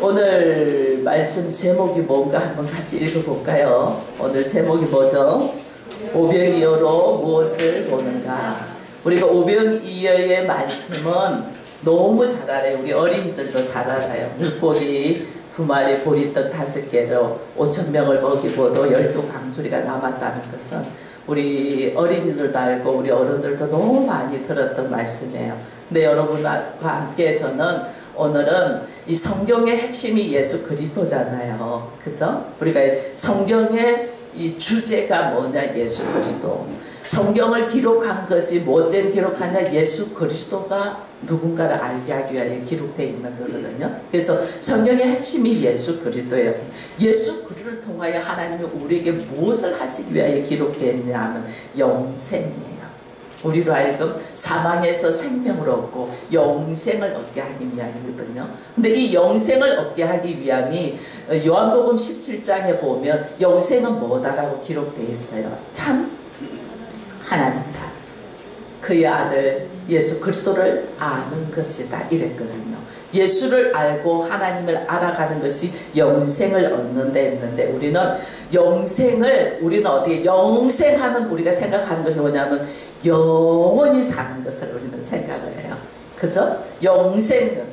오늘 말씀 제목이 뭔가 한번 같이 읽어볼까요? 오늘 제목이 뭐죠? 오병이어로 무엇을 보는가? 우리가 오병이어의 말씀은 너무 잘 알아요. 우리 어린이들도 잘 알아요. 물고기 2마리, 보리떡 5개로 5,000명을 먹이고도 12광주리가 남았다는 것은 우리 어린이들도 알고 우리 어른들도 너무 많이 들었던 말씀이에요. 근데 여러분과 함께 저는 오늘은 이 성경의 핵심이 예수 그리스도잖아요. 그죠? 우리가 성경의 이 주제가 뭐냐? 예수 그리스도. 성경을 기록한 것이 뭐 때문에 기록하냐? 예수 그리스도가 누군가를 알게 하기 위하여 기록되어 있는 거거든요. 그래서 성경의 핵심이 예수 그리스도예요. 예수 그리스도를 통하여 하나님이 우리에게 무엇을 하시기 위하여 기록되었냐 하면 영생이에요. 우리로 하여금 사망에서 생명을 얻고 영생을 얻게 하기 위함이거든요. 근데 이 영생을 얻게 하기 위함이 요한복음 17장에 보면 영생은 뭐다라고 기록되어 있어요. 참 하나님과 그의 아들 예수 그리스도를 아는 것이다 이랬거든요. 예수를 알고 하나님을 알아가는 것이 영생을 얻는데 했는데 우리는 영생을 어떻게 영생하면 우리가 생각하는 것이 뭐냐면 영원히 사는 것을 우리는 생각을 해요. 그죠? 영생은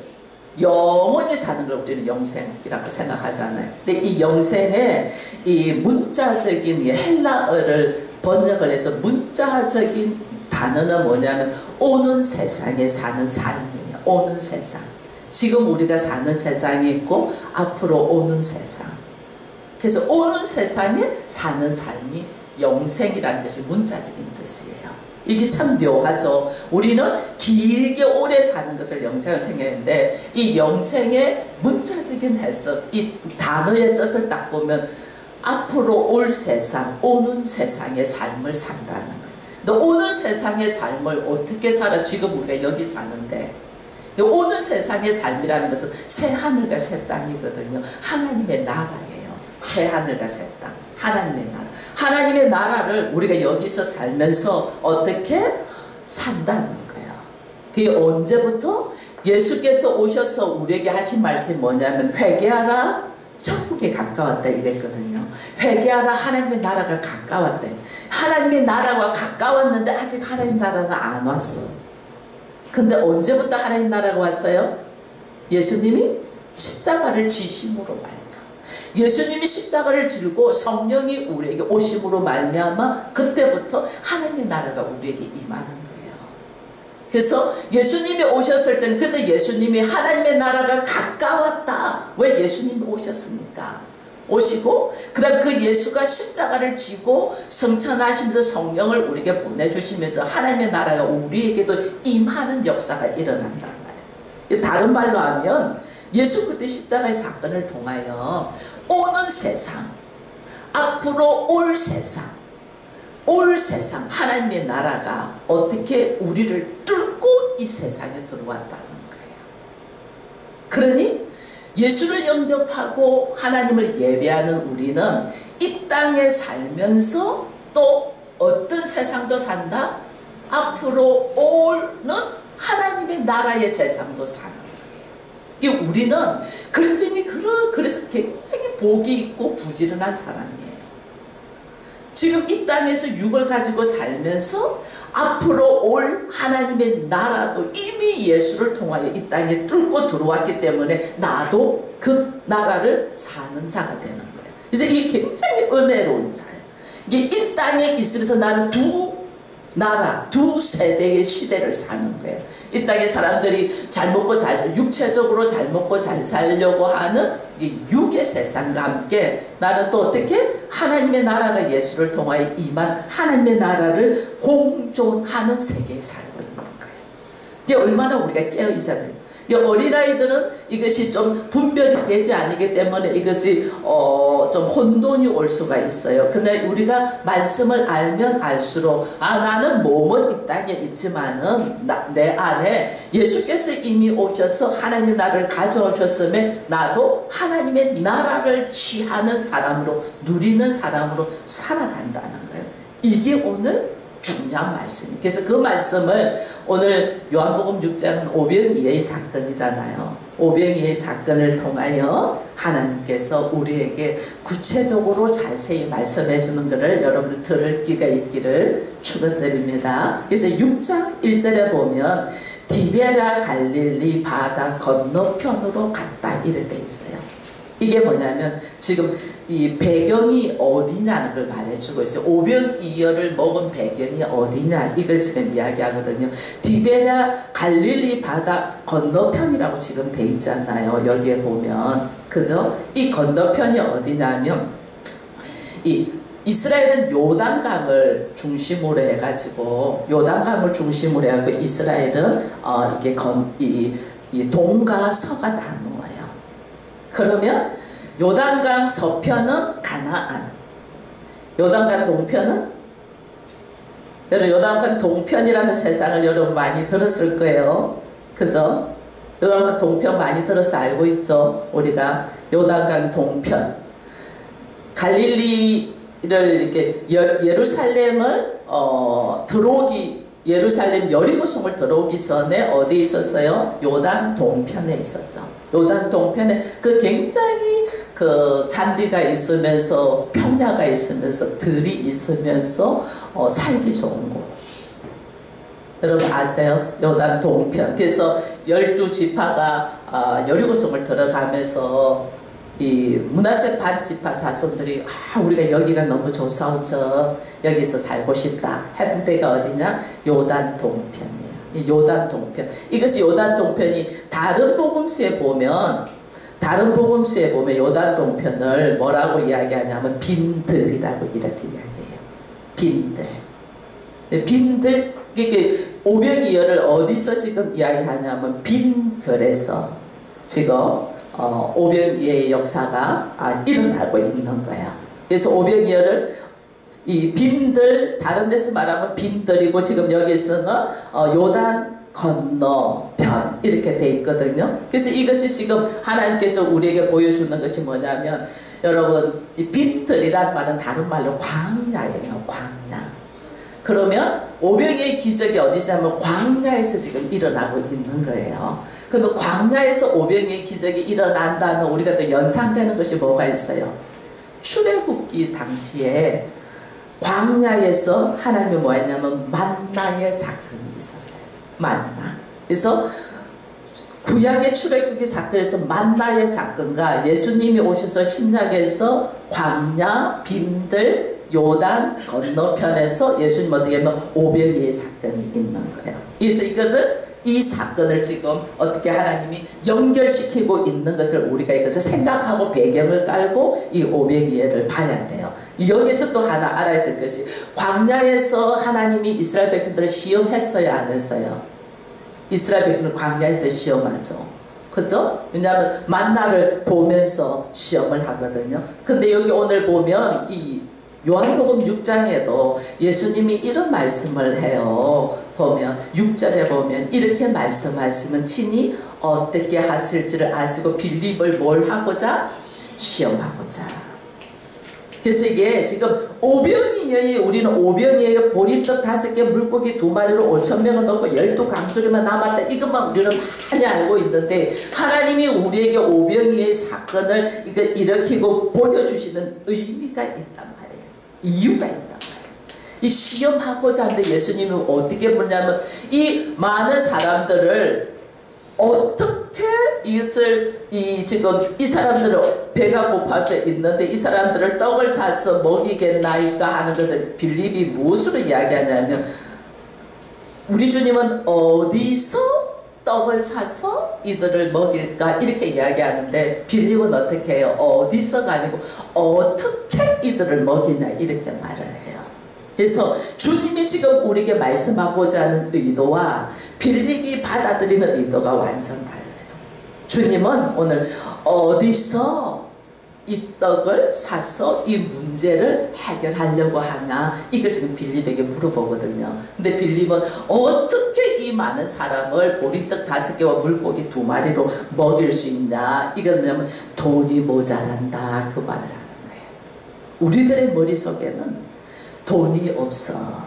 영원히 사는 걸 우리는 영생이라고 생각하잖아요. 근데 이 영생의 이 문자적인 이 헬라어를 번역을 해서 문자적인 단어는 뭐냐면 오는 세상에 사는 삶이에요. 오는 세상. 지금 우리가 사는 세상이 있고 앞으로 오는 세상. 그래서 오는 세상에 사는 삶이 영생이라는 것이 문자적인 뜻이에요. 이게 참 묘하죠. 우리는 길게 오래 사는 것을 영생을 생각했는데 이 영생의 문자적인 해석, 이 단어의 뜻을 딱 보면 앞으로 올 세상, 오는 세상의 삶을 산다는 거예요. 너 오는 세상의 삶을 어떻게 살아? 지금 우리가 여기 사는데 오는 세상의 삶이라는 것은 새 하늘과 새 땅이거든요. 하나님의 나라예요. 새 하늘과 새 땅. 하나님의 나라. 하나님의 나라를 우리가 여기서 살면서 어떻게 산다는 거예요. 그게 언제부터? 예수께서 오셔서 우리에게 하신 말씀이 뭐냐면 회개하라. 천국에 가까웠다 이랬거든요. 회개하라. 하나님의 나라가 가까웠다. 하나님의 나라와 가까웠는데 아직 하나님 나라는 안 왔어. 근데 언제부터 하나님 나라가 왔어요? 예수님이 십자가를 지심으로 말미암아. 예수님이 십자가를 지고 성령이 우리에게 오심으로 말미암아 그때부터 하나님의 나라가 우리에게 임하는 거예요. 그래서 예수님이 오셨을 때는 그래서 예수님이 하나님의 나라가 가까웠다. 왜 예수님이 오셨습니까? 오시고 그 다음 그 예수가 십자가를 지고 성천하시면서 성령을 우리에게 보내주시면서 하나님의 나라가 우리에게도 임하는 역사가 일어난단 말이에요. 다른 말로 하면 예수 그리스도의 십자가의 사건을 통하여 오는 세상, 앞으로 올 세상 하나님의 나라가 어떻게 우리를 뚫고 이 세상에 들어왔다는 거예요. 그러니 예수를 영접하고 하나님을 예배하는 우리는 이 땅에 살면서 또 어떤 세상도 산다? 앞으로 오는 하나님의 나라의 세상도 사는 거예요. 이게 우리는 그리스도인이 그래서 굉장히 복이 있고 부지런한 사람이에요. 지금 이 땅에서 육을 가지고 살면서 앞으로 올 하나님의 나라도 이미 예수를 통하여 이 땅에 뚫고 들어왔기 때문에 나도 그 나라를 사는 자가 되는 거예요. 그래서 이게 굉장히 은혜로운 자예요. 이게 이 땅에 있으면서 나는 두 세대의 시대를 사는 거예요. 이 땅에 사람들이 잘 먹고 잘 살, 육체적으로 잘 먹고 잘 살려고 하는 이 육의 세상과 함께 나는 또 어떻게 하나님의 나라가 예수를 통하여 임한 하나님의 나라를 공존하는 세계에 살고 있는 거예요. 이게 얼마나 우리가 깨어 있어야 돼요. 어린아이들은 이것이 좀 분별이 되지 않기 때문에 이것이 좀 혼돈이 올 수가 있어요. 근데 우리가 말씀을 알면 알수록 나는 몸은 이 땅에 있지만은 내 안에 예수께서 이미 오셔서 하나님의 나라를 가져오셨음에 나도 하나님의 나라를 취하는 사람으로 누리는 사람으로 살아간다는 거예요. 이게 오늘 중요한 말씀이에요. 그래서 그 말씀을 오늘 요한복음 6장은 오병이어의 사건이잖아요. 오병이어의 사건을 통하여 하나님께서 우리에게 구체적으로 자세히 말씀해 주는 것을 여러분들 들을 기가 있기를 축원드립니다. 그래서 6장 1절에 보면 디베라 갈릴리 바다 건너편으로 갔다 이렇게 돼 있어요. 이게 뭐냐면 지금 이 배경이 어디냐는 걸 말해주고 있어요. 오병이어를 먹은 배경이 어디냐 이걸 지금 이야기하거든요. 디베랴 갈릴리 바다 건너편이라고 지금 돼 있잖아요. 여기에 보면 그죠? 이 건너편이 어디냐면 이 이스라엘은 요단강을 중심으로 해가지고 요단강을 중심으로 해가지고 이스라엘은 이게 이 동과 서가 나누어요. 그러면 요단강 서편은 가나안, 요단강 동편은 여러분 요단강 동편이라는 세상을 여러분 많이 들었을 거예요. 그죠? 요단강 동편 많이 들어서 알고 있죠. 우리가 요단강 동편 갈릴리를 이렇게 예루살렘을 예루살렘 여리고성을 들어오기 전에 어디에 있었어요? 요단 동편에 있었죠. 요단 동편에 그 굉장히 그 잔디가 있으면서 평야가 있으면서 들이 있으면서 살기 좋은 곳. 여러분 아세요? 요단 동편. 그래서 12지파가 여리고성을 들어가면서 이 므낫세 반지파 자손들이 우리가 여기가 너무 좋사오죠. 여기서 살고 싶다 했던 데가 어디냐? 요단 동편이에요. 이 요단 동편. 이것이 요단 동편이 다른 복음서에 보면 요단 동편을 뭐라고 이야기하냐면 빈들이라고 이렇게 이야기해요. 빈들. 빈들 이게 오병이어를 어디서 지금 이야기하냐면 빈들에서 지금 오병이어의 역사가 일어나고 있는 거예요. 그래서 오병이어를 이 빈들 다른 데서 말하면 빈들이고 지금 여기서는 요단 건너편 이렇게 돼 있거든요. 그래서 이것이 지금 하나님께서 우리에게 보여주는 것이 뭐냐면 여러분 이 빈들이란 말은 다른 말로 광야예요. 광야. 그러면 오병이어의 기적이 어디서냐면 광야에서 지금 일어나고 있는 거예요. 그러면 광야에서 오병이어의 기적이 일어난다면 우리가 또 연상되는 것이 뭐가 있어요? 출애굽기 당시에 광야에서 하나님이 뭐 했냐면 만나의 사건이 있었어요. 만나. 그래서 구약의 출애굽기 사건에서 만나의 사건과 예수님이 오셔서 신약에서 광야, 빈들, 요단 건너편에서 예수님 어떻게 하면 오병이어의 사건이 있는 거예요. 그래서 이 사건을 지금 어떻게 하나님이 연결시키고 있는 것을 우리가 이것을 생각하고 배경을 깔고 이 오병이어를 봐야 돼요. 여기서 또 하나 알아야 될 것이 광야에서 하나님이 이스라엘 백성들을 시험했어요, 안 했어요? 이스라엘 백성들 광야에서 시험하죠. 그죠? 왜냐하면 만나를 보면서 시험을 하거든요. 근데 여기 오늘 보면 이 요한복음 6장에도 예수님이 이런 말씀을 해요. 보면 6절에 보면 이렇게 말씀하시면 친히 어떻게 하실지를 아시고 빌립을 뭘 하고자? 시험하고자. 그래서 이게 지금 오병이어의 우리는 오병이어의 보리떡 5개 물고기 2마리로 5,000명을 넣고 12강조리만 남았다. 이것만 우리는 많이 알고 있는데 하나님이 우리에게 오병이어의 사건을 일으키고 보여주시는 의미가 있단 말이에요. 이유가 있단 말이에요. 이 시험하고자 하는데 예수님이 어떻게 보냐면 이 많은 사람들을 어떻게 이것을 지금 이 사람들은 배가 고파서 있는데 이 사람들을 떡을 사서 먹이겠나이까 하는 것을 빌립이 무엇으로 이야기하냐면 우리 주님은 어디서 떡을 사서 이들을 먹일까 이렇게 이야기하는데 빌립은 어떻게 해요? 어디서가 아니고 어떻게 이들을 먹이냐 이렇게 말을 해요. 그래서 주님이 지금 우리에게 말씀하고자 하는 의도와 빌립이 받아들이는 의도가 완전 달라요. 주님은 오늘 어디서 이 떡을 사서 이 문제를 해결하려고 하냐 이걸 지금 빌립에게 물어보거든요. 근데 빌립은 어떻게 이 많은 사람을 보리떡 5개와 물고기 2마리로 먹일 수 있냐 이건 뭐냐면 돈이 모자란다 그 말을 하는 거예요. 우리들의 머릿속에는 돈이 없어.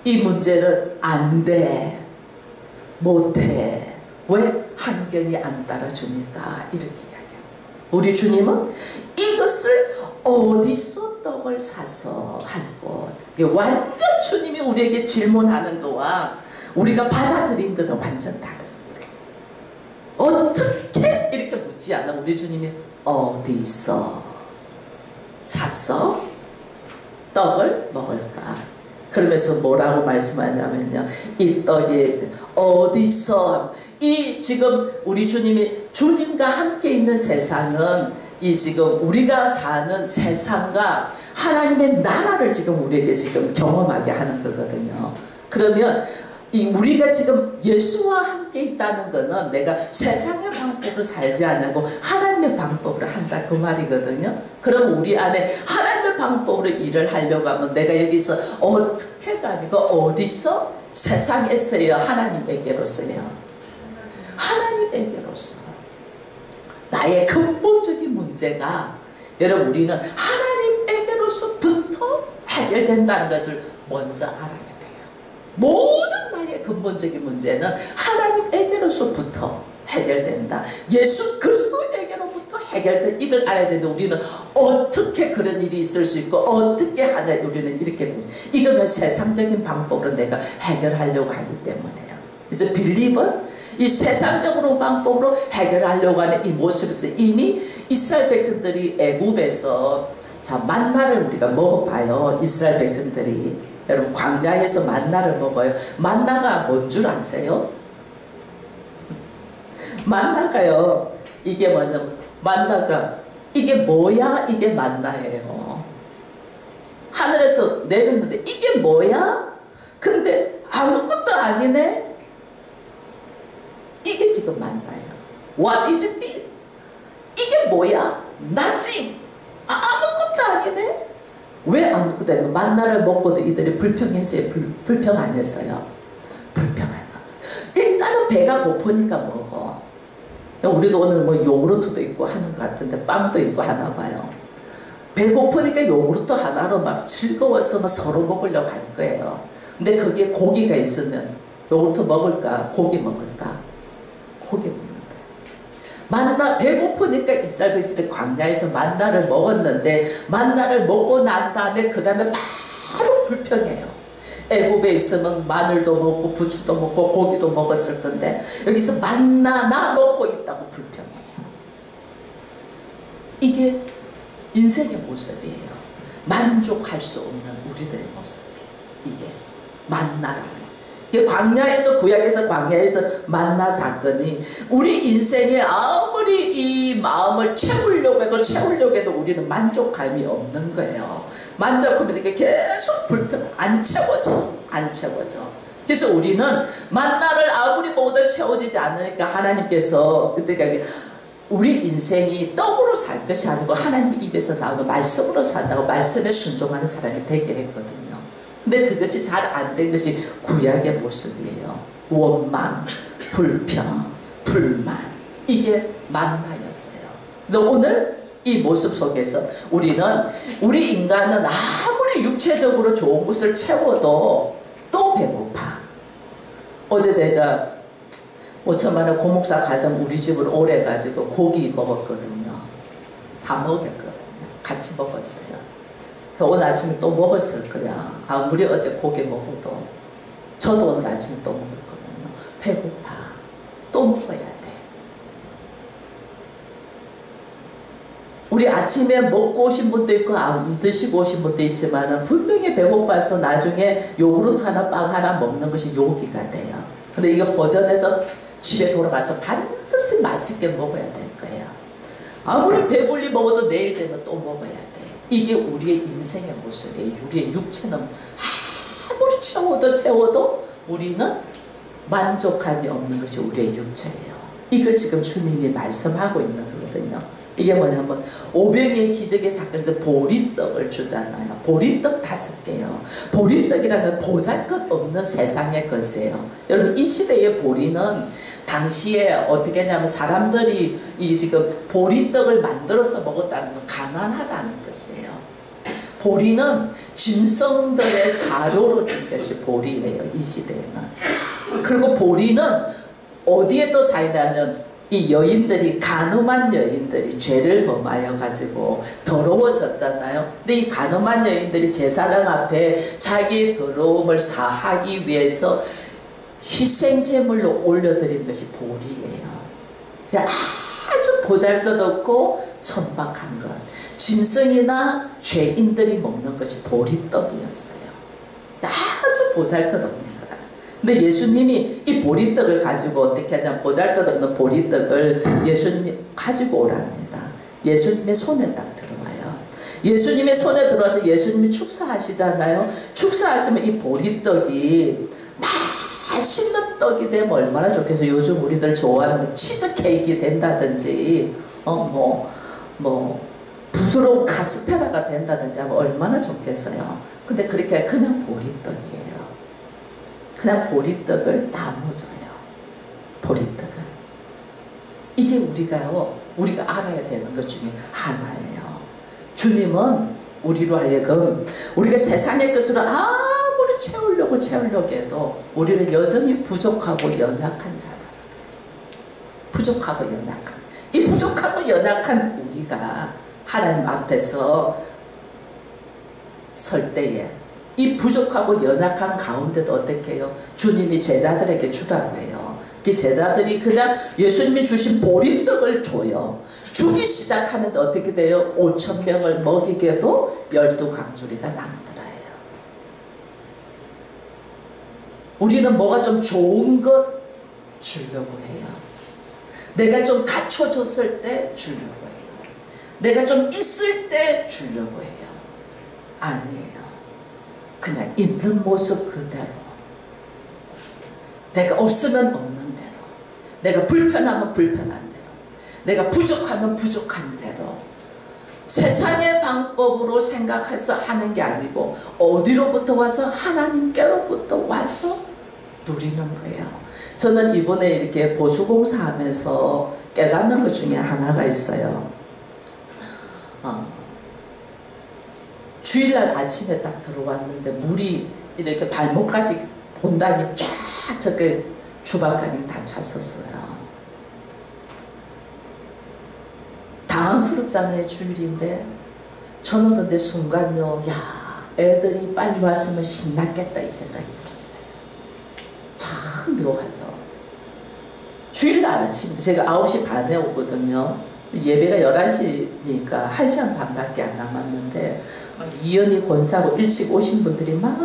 이 문제는 안 돼, 못해. 왜? 환경이 안 따라주니까. 이렇게 이야기합니다. 우리 주님은 이것을 어디서 떡을 사서 할고, 완전 주님이 우리에게 질문하는 거와 우리가 받아들인 거는 완전 다른 거예요. 어떻게 이렇게 묻지 않아. 우리 주님이 어디서 사서 떡을 먹을까? 그러면서 뭐라고 말씀하냐면요, 이 떡이 어디서, 이 지금 우리 주님이 주님과 함께 있는 세상은 이 지금 우리가 사는 세상과 하나님의 나라를 지금 우리에게 지금 경험하게 하는 거거든요. 그러면 이 우리가 지금 예수와 함께 있다는 거는 내가 세상의 방법으로 살지 않고 하나님의 방법으로 한다, 그 말이거든요. 그럼 우리 안에 하나님의 방법으로 일을 하려고 하면 내가 여기서 어떻게 가지고 어디서 세상에서요, 하나님에게로서요, 하나님에게로서 나의 근본적인 문제가, 여러분 우리는 하나님에게로서부터 해결된다는 것을 먼저 알아야 돼요. 모든 나의 근본적인 문제는 하나님에게로서부터 해결된다. 예수 그리스도에게로부터 해결된, 이걸 알아야 되는데 우리는 어떻게 그런 일이 있을 수 있고 어떻게 하냐, 우리는 이렇게 이거는 세상적인 방법으로 내가 해결하려고 하기 때문에요. 그래서 빌립은 이 세상적으로 방법으로 해결하려고 하는 이 모습에서 이미 이스라엘 백성들이 애굽에서, 자, 만나를 우리가 먹어봐요. 이스라엘 백성들이, 여러분 광야에서 만나를 먹어요. 만나가 뭔 줄 아세요? 만나가요, 이게 뭐냐면, 만나가 이게 뭐야? 이게 만나예요. 하늘에서 내렸는데 이게 뭐야? 근데 아무것도 아니네. 이게 지금 만나요. What is this? 이게 뭐야? Nothing. 아무것도 아니네. 왜 아무것도 아니고? 만나를 먹고도 이들이 불평했어요? 불평 안 했어요? 불평하나. 일단은 배가 고프니까 먹어. 우리도 오늘 뭐 요구르트도 있고 하는 것 같은데, 빵도 있고 하나 봐요. 배고프니까 요구르트 하나로 막 즐거워서 막 서로 먹으려고 할 거예요. 근데 거기에 고기가 있으면 요구르트 먹을까? 고기 먹을까? 고기 먹는다. 만나, 배고프니까 이스라엘 백성들이 광야에서 만나를 먹었는데, 만나를 먹고 난 다음에 그 다음에 바로 불평해요. 애굽에 있으면 마늘도 먹고 부추도 먹고 고기도 먹었을 건데 여기서 만나나 먹고 있다고 불평해요. 이게 인생의 모습이에요. 만족할 수 없는 우리들의 모습이에요. 이게 만나라는, 이게 광야에서, 구약에서 광야에서 만나 사건이 우리 인생에 아무리 이 마음을 채우려고 해도 우리는 만족감이 없는 거예요. 만족하면서 계속 불평, 안 채워져. 그래서 우리는 만나를 아무리 먹어도 채워지지 않으니까 하나님께서 그때 우리 인생이 떡으로 살 것이 아니고 하나님 입에서 나오는 말씀으로 산다고, 말씀에 순종하는 사람이 되게 했거든요. 근데 그것이 잘 안 된 것이 구약의 모습이에요. 원망, 불평, 불만, 이게 만나였어요. 근데 오늘 이 모습 속에서 우리 인간은 아무리 육체적으로 좋은 것을 채워도 또 배고파. 어제 제가 5천만 원 고목사 가정 우리 집으로 오래 가지고 고기 먹었거든요. 사 먹였거든요. 같이 먹었어요. 오늘 아침에 또 먹었을 거야. 아무리 어제 고기 먹어도 저도 오늘 아침에 또 먹을 거거든요. 배고파. 또 먹어야 돼. 우리 아침에 먹고 오신 분도 있고 안 드시고 오신 분도 있지만 분명히 배고파서 나중에 요구르트 하나 빵 하나 먹는 것이 요기가 돼요. 근데 이게 허전해서 집에 돌아가서 반드시 맛있게 먹어야 될 거예요. 아무리 배불리 먹어도 내일 되면 또 먹어야 돼. 이게 우리의 인생의 모습이에요. 우리의 육체는 아무리 채워도 우리는 만족감이 없는 것이 우리의 육체예요. 이걸 지금 주님이 말씀하고 있는 거거든요. 이게 뭐냐면 오병이의 기적의 사건에서 보리떡을 주잖아요. 보리떡 5개요. 보리떡이라는 보잘것없는 세상의 것이에요. 여러분 이 시대의 보리는 당시에 어떻게 했냐면 사람들이 이 지금 보리떡을 만들어서 먹었다는 건 가난하다는 뜻이에요. 보리는 짐승들의 사료로 준 것이 보리예요. 이 시대에는. 그리고 보리는 어디에 또 사이냐면 이 여인들이, 간음한 여인들이 죄를 범하여 가지고 더러워졌잖아요. 근데 이 간음한 여인들이 제사장 앞에 자기의 더러움을 사하기 위해서 희생제물로 올려드린 것이 보리예요. 아주 보잘것없고 천박한 것, 짐승이나 죄인들이 먹는 것이 보리떡이었어요. 아주 보잘것없는 거라. 근데 예수님이 이 보리떡을 가지고 어떻게 하냐면, 보잘것없는 보리떡을 예수님이 가지고 오랍니다. 예수님의 손에 딱 들어와요. 예수님의 손에 들어와서 예수님이 축사하시잖아요. 축사하시면 이 보리떡이 맛있는 떡이 되면 얼마나 좋겠어요. 요즘 우리들 좋아하는 뭐 치즈케이크 된다든지 부드러운 카스테라가 된다든지 하면 얼마나 좋겠어요. 근데 그렇게 그냥 보리떡이에요. 그냥 보리떡을 나눠줘요. 보리떡을. 이게 우리가 알아야 되는 것 중에 하나예요. 주님은 우리로 하여금 우리가 세상의 것으로 아무리 채우려고 해도 우리는 여전히 부족하고 연약한 자다. 부족하고 연약한. 이 부족하고 연약한 우리가 하나님 앞에서 설 때에 이 부족하고 연약한 가운데도 어떻게 해요? 주님이 제자들에게 주라고 해요. 그 제자들이 그냥 예수님이 주신 보리떡을 줘요. 주기 시작하는데 어떻게 돼요? 5,000명을 먹이게도 12강줄이가 남더라요. 우리는 뭐가 좀 좋은 것 주려고 해요. 내가 좀 갖춰졌을 때 주려고 해요. 내가 좀 있을 때 주려고 해요. 아니에요. 그냥 있는 모습 그대로, 내가 없으면 없는 대로, 내가 불편하면 불편한 대로, 내가 부족하면 부족한 대로, 세상의 방법으로 생각해서 하는 게 아니고 어디로부터 와서 하나님께로부터 와서 누리는 거예요. 저는 이번에 이렇게 보수공사 하면서 깨닫는 것 중에 하나가 있어요. 주일날 아침에 딱 들어왔는데 물이 이렇게 발목까지 본단이 쫙 저게 주방까지 다 찼었어요. 당황스럽잖아요. 주일인데. 저는 근데 순간요, 야, 애들이 빨리 왔으면 신났겠다 이 생각이 들었어요. 참 묘하죠. 주일날 아침, 제가 9시 반에 오거든요. 예배가 11시니까 1시간 반밖에 안 남았는데 이연희 권사하고 일찍 오신 분들이 막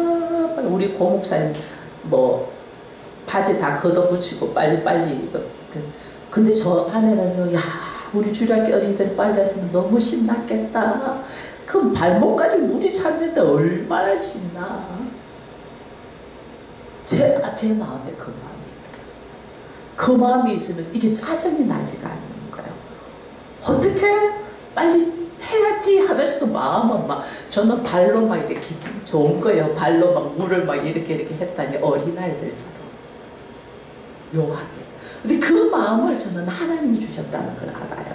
우리 고목사님 뭐 바지 다 걷어붙이고 빨리빨리. 근데 저 안에는요, 야, 우리 주일학교 어린이들이 빨리 왔으면 너무 신났겠다. 그럼 발목까지 물이 찼는데 얼마나 신나. 제 마음에 그 마음이 있더라고요. 그 마음이 있으면서 이게 짜증이 나지가 않는 거예요. 어떻게 빨리 해야지 하면서도 마음은 막, 저는 발로 막 이렇게 기분 좋은 거예요. 발로 막 물을 막 이렇게 했다니 어린아이들처럼 묘하게. 근데 그 마음을 저는 하나님이 주셨다는 걸 알아요.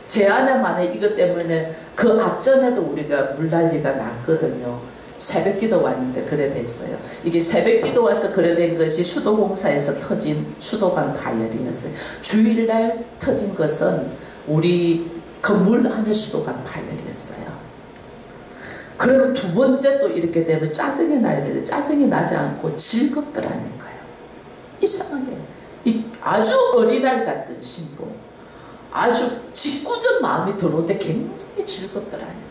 제 안에만의 이것 때문에 그 앞전에도 우리가 물난리가 났거든요. 새벽기도 왔는데 그래 됐어요. 이게 새벽기도 와서 그래 된 것이 수도공사에서 터진 수도관 파열이었어요. 주일날 터진 것은 우리 건물 안에 수도관 파열이었어요. 그러면 두 번째 또 이렇게 되면 짜증이 나야 되는데 짜증이 나지 않고 즐겁더라니까요. 이상하게 아주 어린아이 같은 신부, 아주 짓궂은 마음이 들어오는데 굉장히 즐겁더라니까요.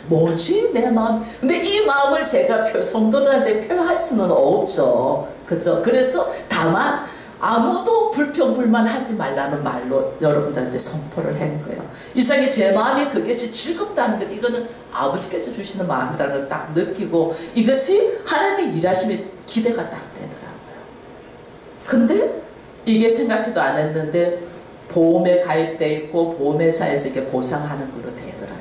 뭐지 내 마음. 근데 이 마음을 제가 성도들한테 표현할 수는 없죠. 그죠? 그래서 다만 아무도 불평불만하지 말라는 말로 여러분들한테 선포를 한 거예요. 이상하게 제 마음이 그것이 즐겁다는 것, 이거는 아버지께서 주시는 마음이라는 걸 딱 느끼고 이것이 하나님의 일하심에 기대가 딱 되더라고요. 근데 이게 생각지도 않았는데 보험에 가입돼 있고 보험회사에서 이렇게 보상하는 걸로 되더라고요.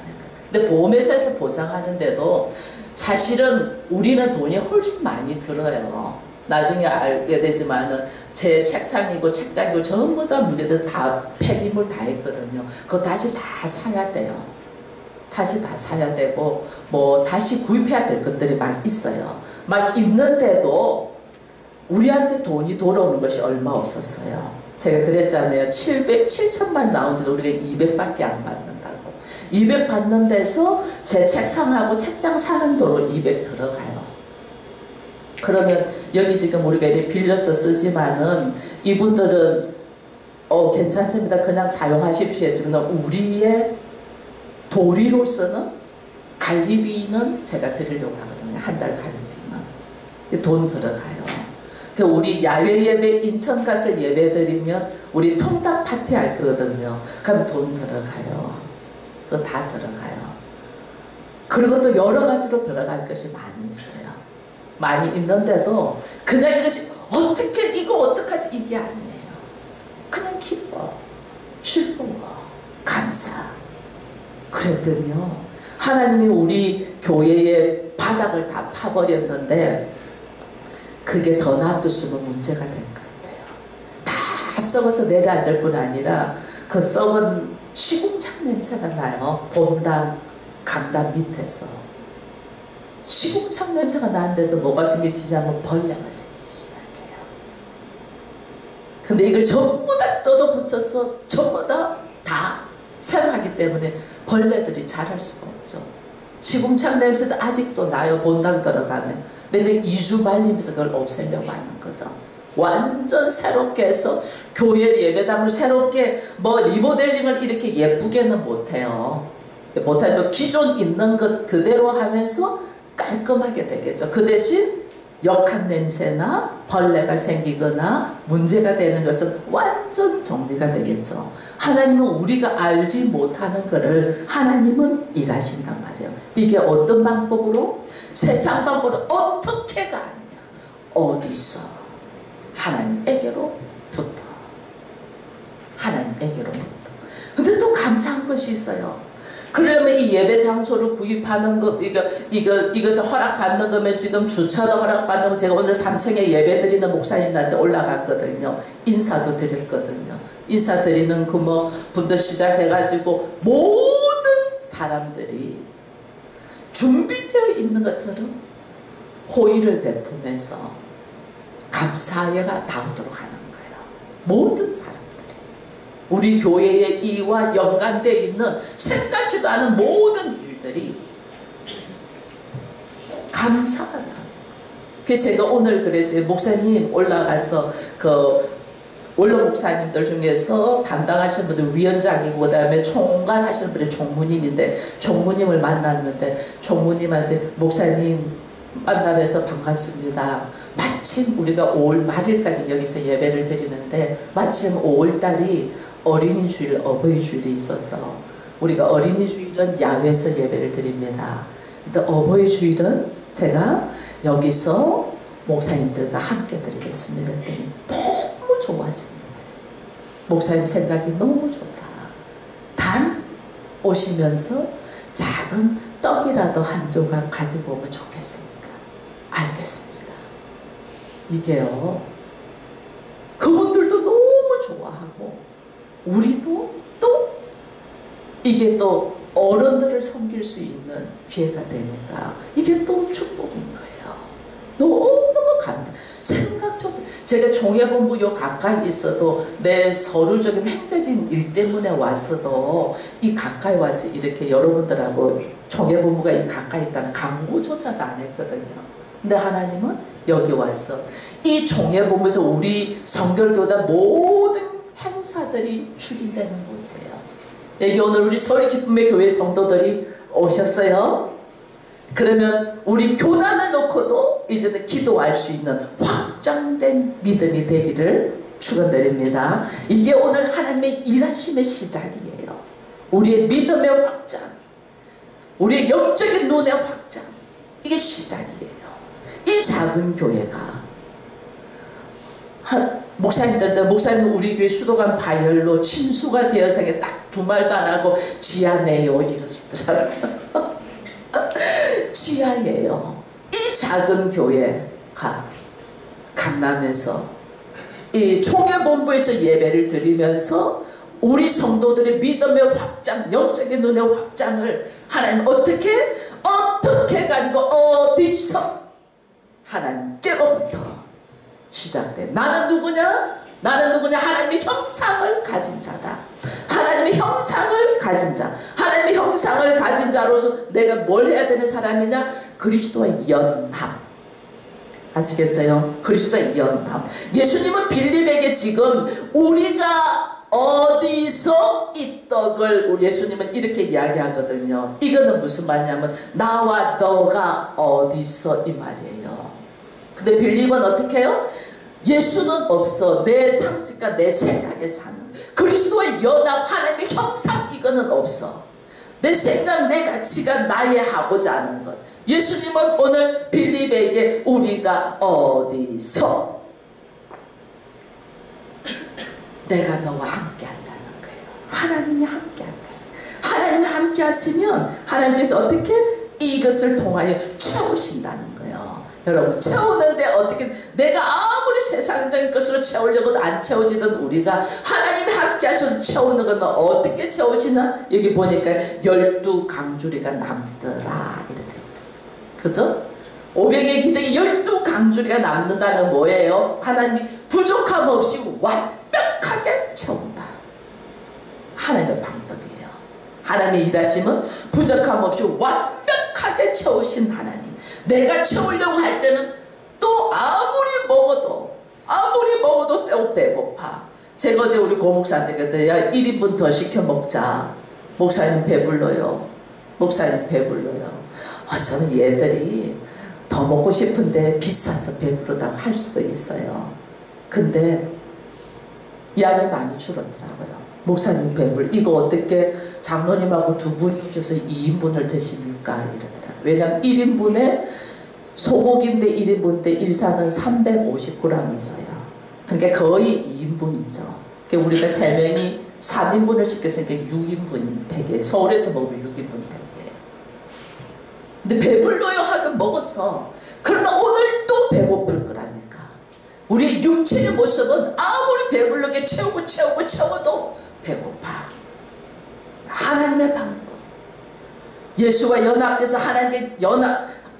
근데 보험회사에서 보상하는데도 사실은 우리는 돈이 훨씬 많이 들어요. 나중에 알게 되지만은 제 책상이고 책장이고 전부 다 문제들 다 폐기물 다 있거든요. 그거 다시 다 사야 돼요. 다시 다 사야 되고 뭐 다시 구입해야 될 것들이 막 있어요. 막 있는데도 우리한테 돈이 돌아오는 것이 얼마 없었어요. 제가 그랬잖아요. 7천만 나오는데도 우리가 200밖에 안 받는다고. 200 받는 데서 제 책상하고 책장 사는 도로 200 들어가요. 그러면 여기 지금 우리가 이렇게 빌려서 쓰지만은 이분들은 괜찮습니다. 그냥 사용하십시오 했지만 우리의 도리로서는 관리비는 제가 드리려고 하거든요. 한 달 관리비는. 돈 들어가요. 우리 야외 예배 인천 가서 예배 드리면 우리 통닭 파티 할 거거든요. 그럼 돈 들어가요. 그거 다 들어가요. 그리고 또 여러 가지로 들어갈 것이 많이 있어요. 많이 있는데도 그냥 이것이 어떻게 이거 어떡하지 이게 아니에요. 그냥 기뻐, 즐거워, 감사. 그랬더니요 하나님이 우리 교회의 바닥을 다 파버렸는데 그게 더 놔뒀으면 문제가 될 것 같아요. 다 썩어서 내려앉을 뿐 아니라 그 썩은 시궁창 냄새가 나요. 본당, 강당 밑에서. 시궁창 냄새가 나는 데서 뭐가 생기기 시작하면 벌레가 생기기 시작해요. 근데 이걸 전부 다 뜯어붙여서 전부 다 사용하기 때문에 벌레들이 자랄 수가 없죠. 시궁창 냄새도 아직도 나요. 본당 들어가면. 근데 그 2주 말리면서 그걸 없애려고 하는 거죠. 완전 새롭게 해서 교회 예배당을 새롭게 뭐 리모델링을 이렇게 예쁘게는 못해요. 못하면 기존 있는 것 그대로 하면서 깔끔하게 되겠죠. 그 대신 역한 냄새나 벌레가 생기거나 문제가 되는 것은 완전 정리가 되겠죠. 하나님은 우리가 알지 못하는 것을 하나님은 일하신단 말이에요. 이게 어떤 방법으로? 세상 방법으로 어떻게가 아니야. 어디서? 하나님에게로부터. 하나님에게로부터. 근데 또 감사한 것이 있어요. 그러려면 이 예배 장소를 구입하는 거, 이것을 허락받는 거면 지금 주차도 허락받는 거, 제가 오늘 3층에 예배 드리는 목사님한테 올라갔거든요. 인사도 드렸거든요. 인사 드리는 그 뭐 분들 시작해가지고 모든 사람들이 준비되어 있는 것처럼 호의를 베푸면서 감사가 나오도록 하는 거예요. 모든 사람. 우리 교회의 이와 연관되어 있는 생각지도 않은 모든 일들이 감사가 나요. 그래서 제가 오늘 그랬어요. 목사님 올라가서 그 원로 목사님들 중에서 담당하시는 분들 위원장이고 그 다음에 총괄하시는 분이 총무님인데 총무님을 만났는데 총무님한테 목사님 만나면서 반갑습니다. 마침 우리가 5월 말일까지 여기서 예배를 드리는데 마침 5월달이 어린이주일, 어버이주일이 있어서 우리가 어린이주일은 야외에서 예배를 드립니다. 근데 어버이주일은 제가 여기서 목사님들과 함께 드리겠습니다. 했더니 너무 좋아하시는 거예요. 목사님 생각이 너무 좋다. 단 오시면서 작은 떡이라도 한 조각 가지고 오면 좋겠습니다. 알겠습니다. 이게요. 그분들도 너무 좋아하고 우리도 또 이게 또 어른들을 섬길 수 있는 기회가 되니까 이게 또 축복인 거예요. 너무너무 감사. 생각조차 제가 종회본부 요 가까이 있어도 내 서류적인 행적인 일 때문에 왔어도 이 가까이 와서 이렇게 여러분들하고 종회본부가 이 가까이 있다는 광고조차도 안 했거든요. 근데 하나님은 여기 와서 이 종회본부에서 우리 성결교단 모든 행사들이 추진되는 곳이에요. 여기 오늘 우리 서울기쁨의 교회 성도들이 오셨어요. 그러면 우리 교단을 놓고도 이제는 기도할 수 있는 확장된 믿음이 되기를 축원드립니다. 이게 오늘 하나님의 일하심의 시작이에요. 우리의 믿음의 확장, 우리의 영적인 눈의 확장, 이게 시작이에요. 이 작은 교회가 목사님 우리 교회 수도관 바이올로 침수가 되어서 딱 두 말도 안 하고 지하네요 이러시더라고요. 지하예요. 이 작은 교회가 강남에서 이 총회본부에서 예배를 드리면서 우리 성도들의 믿음의 확장, 영적인 눈의 확장을 하나님 어떻게 가지고 어디서 하나님께로부터 시작돼. 나는 누구냐? 하나님의 형상을 가진 자다. 하나님의 형상을 가진 자. 하나님의 형상을 가진 자로서 내가 뭘 해야 되는 사람이냐? 그리스도의 연합. 아시겠어요? 그리스도의 연합. 예수님은 빌립에게 지금 우리가 어디서 이 떡을, 우리 예수님은 이렇게 이야기하거든요. 이거는 무슨 말이냐면 나와 너가 어디서 이 말이에요. 근데 빌립은 어떻게 해요? 예수는 없어. 내 상식과 내 생각에 사는 그리스도의 연합, 하나님의 형상, 이거는 없어. 내 생각, 내 가치가 나의 하고자 하는 것. 예수님은 오늘 빌립에게 우리가 어디서 내가 너와 함께 한다는 거예요. 하나님이 함께 한다는 거예요. 하나님이 함께 하시면 하나님께서 어떻게 이것을 통하여 채우신다는 거예요. 여러분, 채우는데 어떻게, 내가 아무리 세상적인 것으로 채우려고도 안 채워지던 우리가 하나님이 함께 하셔서 채우는 건 어떻게 채우시나? 여기 보니까 12강주리가 남더라 이렇게 되죠. 그죠? 오병이의 기적에 12강주리가 남는다는 건 뭐예요? 하나님이 부족함 없이 완벽하게 채운다. 하나님의 방법이에요. 하나님의 일하심은 부족함 없이 완벽하게 채우신 하나님. 내가 채우려고 할 때는 또 아무리 먹어도 또 배고파. 제가 어제 우리 고목사한테 야 1인분 더 시켜 먹자. 목사님 배불러요. 저는 얘들이 더 먹고 싶은데 비싸서 배부르다고 할 수도 있어요. 근데 양이 많이 줄었더라고요. 목사님 배불, 이거 어떻게 장로님하고 두 분 오셔서 2인분을 드십니까? 이러더라고요. 왜냐하면 1인분에 소고기인데 1인분인데 일산은 350g을 줘요. 그러니까 거의 2인분이죠. 그러니까 우리가 3명이 3인분을 시켰으니까 6인분 되게, 서울에서 먹으면 6인분 되게. 근데 배불러요 하긴 먹었어. 그러나 오늘 또 배고플 거라니까. 우리의 육체의 모습은 아무리 배불르게 채워도 배고파. 하나님의 방법. 예수와 연합돼서 하나님의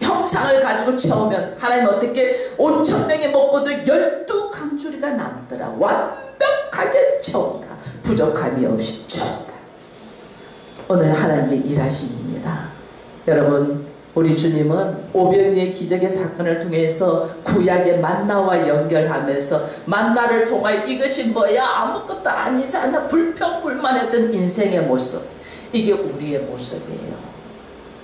형상을 가지고 채우면 하나님 어떻게 5,000명이 먹고도 12강주리가 남더라. 완벽하게 채운다. 부족함이 없이 채운다. 오늘 하나님의 일하심입니다. 여러분, 우리 주님은 오병이의 기적의 사건을 통해서 구약의 만나와 연결하면서 만나를 통하여 이것이 뭐야? 아무것도 아니잖아. 불평불만했던 인생의 모습. 이게 우리의 모습이에요.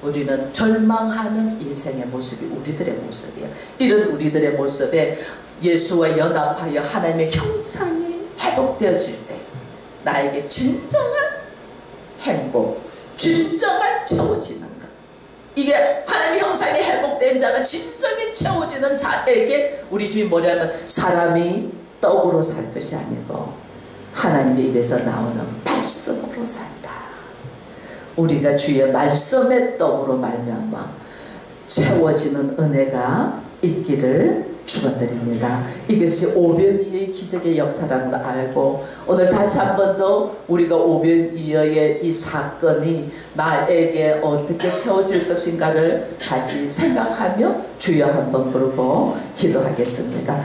우리는 절망하는 인생의 모습이 우리들의 모습이에요. 이런 우리들의 모습에 예수와 연합하여 하나님의 형상이 회복되어질 때 나에게 진정한 행복, 진정한 채워지는 것. 이게 하나님의 형상이 회복된 자가 진정히 채워지는 자에게 우리 주님 뭐냐면 사람이 떡으로 살 것이 아니고 하나님의 입에서 나오는 말씀으로 산다. 우리가 주의 말씀의 떡으로 말미암아 채워지는 은혜가 있기를 축원드립니다. 이것이 오병이어의 기적의 역사라는 걸 알고 오늘 다시 한 번 더 우리가 오병이어의 이 사건이 나에게 어떻게 채워질 것인가를 다시 생각하며 주여 한번 부르고 기도하겠습니다.